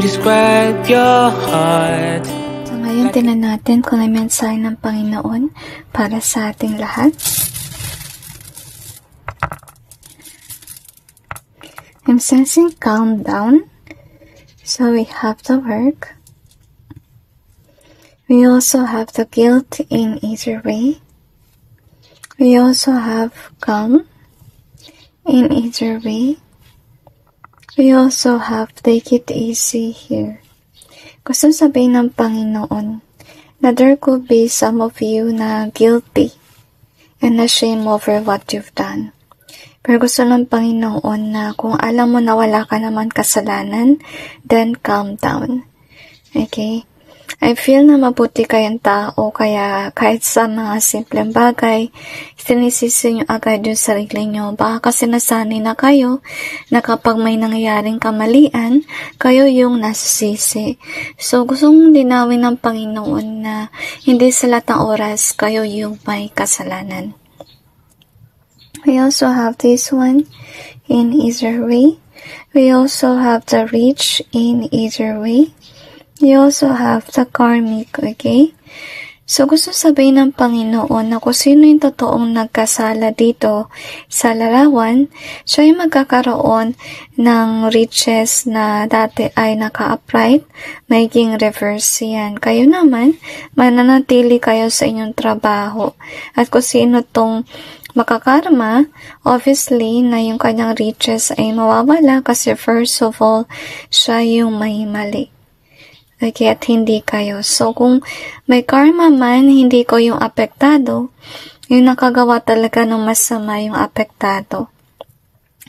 describe your heart. So ngayon, tingnan natin kung may mensahe ng Panginoon para sa ating lahat. I'm sensing calm down. So we have the work. We also have the guilt in either way. We also have calm in either way. We also have take it easy here. Gusto sabihin ng Panginoon na there could be some of you na guilty and ashamed over what you've done. Pero gusto ng Panginoon na kung alam mo na wala ka naman kasalanan, then calm down. Okay? I feel na mabuti kayong tao, kaya kahit sa mga simpleng bagay, sinisisi nyo agad yung sarili nyo. Baka kasi nasanay na kayo na kapag may nangyayaring kamalian, kayo yung nasisisi. So, gustong linawin ng Panginoon na hindi sa lahat ng oras kayo yung may kasalanan. We also have this one in either way. We also have the rich in either way. We also have the karmic, okay? So, gusto sabihin ng Panginoon na kung sino yung totoong nagkasala dito sa larawan, siya yung magkakaroon ng riches na dati ay naka-upright, magiging reverse yan. Kayo naman, mananatili kayo sa inyong trabaho. At kung sino tong makakarma, obviously, na yung kanyang riches ay mawawala kasi first of all, siya yung may mali. Okay, at hindi kayo. So, kung may karma man, hindi ko yung apektado, yung nakagawa talaga ng masama yung apektado.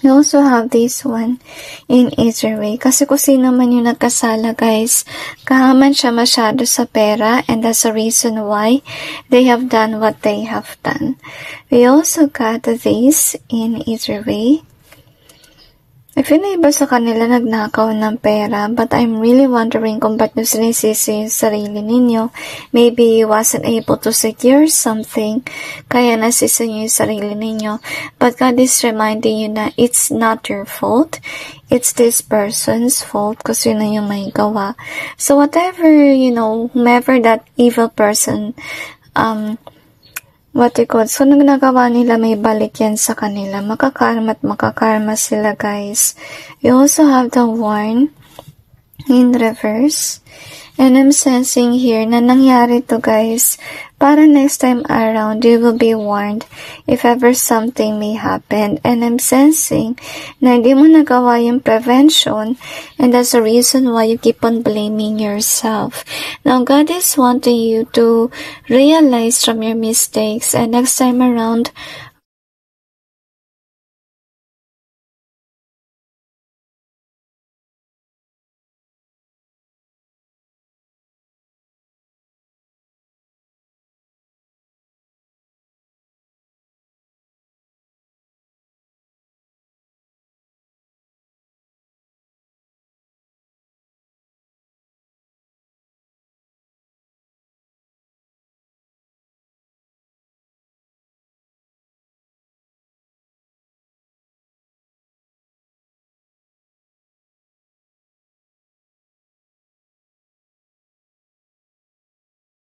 You also have this one in either way. Kasi kung sino man yung nagkasala, guys, kahaman siya masyado sa pera, and that's the reason why they have done what they have done. We also got this in either way. I feel na iba sa kanila nagnakaw ng pera, but I'm really wondering kung ba't nyo sinisisi yung sarili ninyo. Maybe you wasn't able to secure something, kaya nasisi nyo yung sarili ninyo. But God is reminding you na it's not your fault. It's this person's fault kasi yun na yung may gawa. So whatever, whomever that evil person, so nung nagawa nila, may balik yan sa kanila. Makakarma at makakarma sila, guys. You also have the warn in reverse. And I'm sensing here na nangyari to, guys, para next time around, you will be warned if ever something may happen. And I'm sensing na hindi mo nagawa yung prevention, and that's the reason why you keep on blaming yourself. Now, God is wanting you to realize from your mistakes, and next time around,